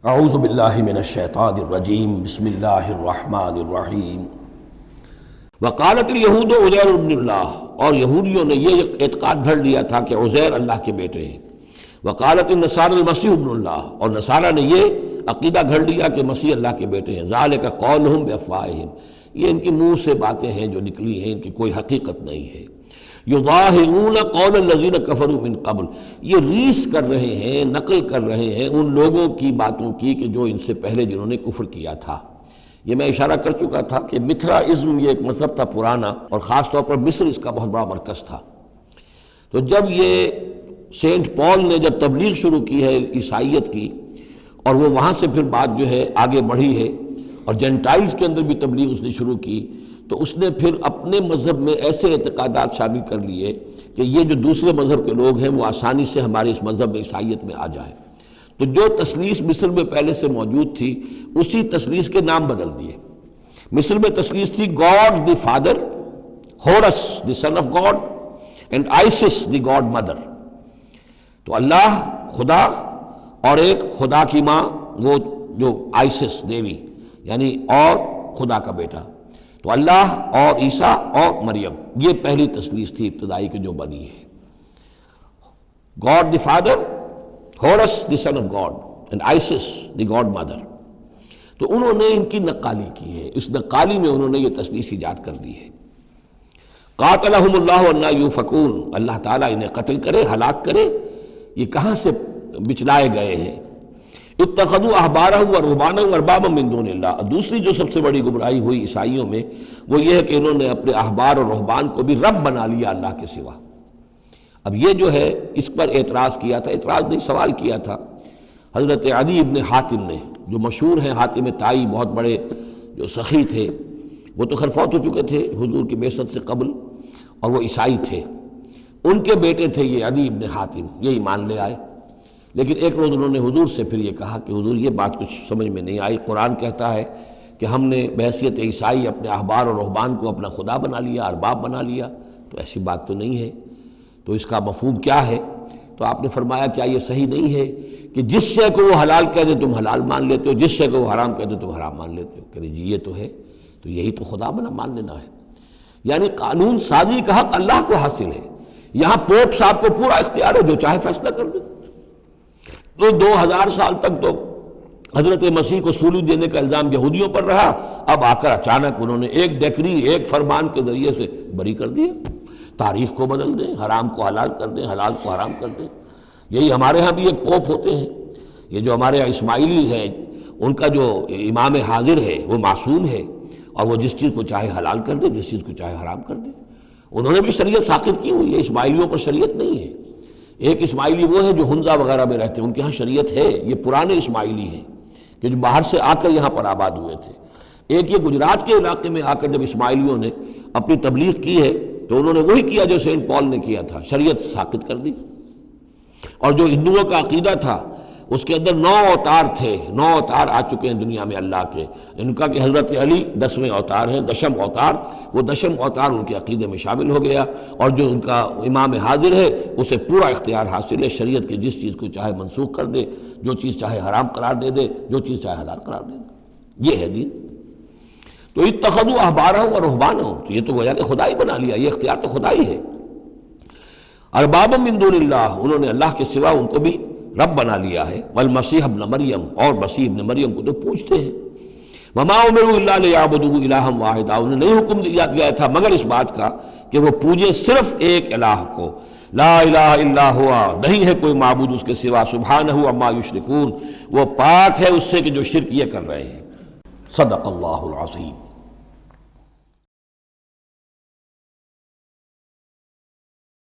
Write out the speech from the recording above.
اعوذ باللہ من الشیطان الرجیم بسم اللہ الرحمن الرحیم وقالت الیہود عزیر ابن اللہ، اور یہودیوں نے یہ اعتقاد گھڑ لیا تھا کہ عزیر اللہ کے بیٹے ہیں۔ وقالت النصارى المسیح ابن اللہ، اور نصارہ نے یہ عقیدہ گھڑ لیا کہ مسیح اللہ کے بیٹے ہیں۔ ذالک قولہم بافواہہم، یہ ان کی منہ سے باتیں ہیں جو نکلی ہیں، ان کی کوئی حقیقت نہیں ہے۔ یظاہرون قول الذین کفروا من قبل، یہ ریس کر رہے ہیں، نقل کر رہے ہیں ان لوگوں کی باتوں کی کہ جو ان سے پہلے جنہوں نے کفر کیا تھا۔ یہ میں اشارہ کر چکا تھا کہ متھرائزم یہ ایک مذہب تھا پرانا، اور خاص طور پر مصر اس کا بہت بڑا مرکز تھا۔ تو جب یہ سینٹ پال نے جب تبلیغ شروع کی ہے عیسائیت کی، اور وہ وہاں سے پھر بات جو ہے آگے بڑھی ہے، اور جینٹائلز کے اندر بھی تبلیغ اس نے شروع کی، تو اس نے پھر اپنے مذہب میں ایسے اعتقادات شامل کر لیے کہ یہ جو دوسرے مذہب کے لوگ ہیں وہ آسانی سے ہمارے اس مذہب میں عیسائیت میں آ جائیں۔ تو جو تثلیث مصر میں پہلے سے موجود تھی، اسی تثلیث کے نام بدل دیے۔ مصر میں تثلیث تھی God the father, Horus the son of God, and Isis the God mother. تو اللہ خدا اور ایک خدا کی ماں، وہ جو آئسس دیوی یعنی اور خدا کا بیٹا۔ تو اللہ اور عیسیٰ اور مریم، یہ پہلی تثلیث تھی ابتدائی کی جو بنی ہے۔ God the father, Horus the son of God, and Isis the God mother. تو انہوں نے ان کی نقالی کی ہے، اس نقالی میں انہوں نے یہ تثلیث ایجاد کر لی ہے۔ قاتلہم اللہ انا یوفکون، اللہ تعالیٰ انہیں قتل کرے، ہلاک کرے، یہ کہاں سے بچلائے گئے ہیں۔ اتخذوا احبارهم ورهبانهم اربابا من دون اللہ، دوسری جو سب سے بڑی گمراہی ہوئی عیسائیوں میں وہ یہ ہے کہ انہوں نے اپنے احبار اور رہبان کو بھی رب بنا لیا اللہ کے سوا۔ اب یہ جو ہے اس پر اعتراض کیا تھا، اعتراض نہیں سوال کیا تھا حضرت عدی ابن حاتم نے، جو مشہور ہیں حاتم طائی، بہت بڑے جو سخی تھے، وہ تو خیر فوت ہو چکے تھے حضور کی بعثت سے قبل، اور وہ عیسائی تھے۔ ان کے بیٹے تھے یہ عدی ابن حاتم، یہ ایمان لے آئے۔ لیکن ایک روز انہوں نے حضور سے پھر یہ کہا کہ حضور یہ بات کچھ سمجھ میں نہیں آئی، قرآن کہتا ہے کہ ہم نے بحیثیت عیسائی اپنے احبار اور رہبان کو اپنا خدا بنا لیا، ارباب بنا لیا، تو ایسی بات تو نہیں ہے، تو اس کا مفہوم کیا ہے؟ تو آپ نے فرمایا کیا یہ صحیح نہیں ہے کہ جس شے کو وہ حلال کہہ دے تم حلال مان لیتے ہو، جس شے کو وہ حرام کہہ دے تم حرام مان لیتے ہو؟ کہ جی یہ تو ہے، تو یہی تو خدا بنا مان لینا ہے۔ یعنی قانون سازی کا حق اللہ کو حاصل ہے، یہاں پوپ صاحب کو پورا اختیار ہے، جو چاہے فیصلہ کر دے۔ تو 2000 سال تک تو حضرت مسیح کو سولی دینے کا الزام یہودیوں پر رہا، اب آ کر اچانک انہوں نے ایک ڈیکری، ایک فرمان کے ذریعے سے بری کر دیا۔ تاریخ کو بدل دیں، حرام کو حلال کر دیں، حلال کو حرام کر دیں۔ یہی ہمارے ہاں بھی ایک پوپ ہوتے ہیں، یہ جو ہمارے یہاں اسماعیلی ہیں، ان کا جو امام حاضر ہے وہ معصوم ہے، اور وہ جس چیز کو چاہے حلال کر دے، جس چیز کو چاہے حرام کر دے۔ انہوں نے بھی شریعت ساخت کی ہوئی ہے، اسماعیلیوں پر شریعت نہیں ہے۔ ایک اسماعیلی وہ ہیں جو ہنزا وغیرہ میں رہتے ہیں، ان کے ہاں شریعت ہے، یہ پرانے اسماعیلی ہیں کہ جو باہر سے آ کر یہاں پر آباد ہوئے تھے۔ ایک یہ گجرات کے علاقے میں آ کر جب اسماعیلیوں نے اپنی تبلیغ کی ہے تو انہوں نے وہی کیا جو سینٹ پال نے کیا تھا، شریعت ساقط کر دی۔ اور جو ہندوؤں کا عقیدہ تھا اس کے اندر 9 اوتار تھے، 9 اوتار آ چکے ہیں دنیا میں اللہ کے، ان کا کہ حضرت علی 10ویں اوتار ہیں، 10م اوتار، وہ 10م اوتار ان کے عقیدے میں شامل ہو گیا، اور جو ان کا امام حاضر ہے اسے پورا اختیار حاصل ہے، شریعت کی جس چیز کو چاہے منسوخ کر دے، جو چیز چاہے حرام قرار دے دے، جو چیز چاہے حلال قرار دے دے، یہ ہے دین۔ تو اتخذوا احبارهم ورهبانهم، تو یہ تو گویا کہ خدا ہی بنا لیا، یہ اختیار تو خدا ہی ہے۔ اربابا من دون اللہ، انہوں نے اللہ کے سوا ان کو بھی رب بنا لیا ہے۔ والمسیح ابن مریم، اور مسیح ابن مریم کو تو پوچھتے ہیں۔ وما امروا الا لیعبدوا الہا واحدا، انہیں نہیں حکم دیا گیا تھا مگر اس بات کا کہ وہ پوجے صرف ایک الہ کو، لا الہ الا ہوا، نہیں ہے کوئی معبود اس کے سوا، سبحانہ عما یشرکون، وہ پاک ہے اس سے کہ جو شرک یہ کر رہے ہیں۔ صدق اللہ العظیم۔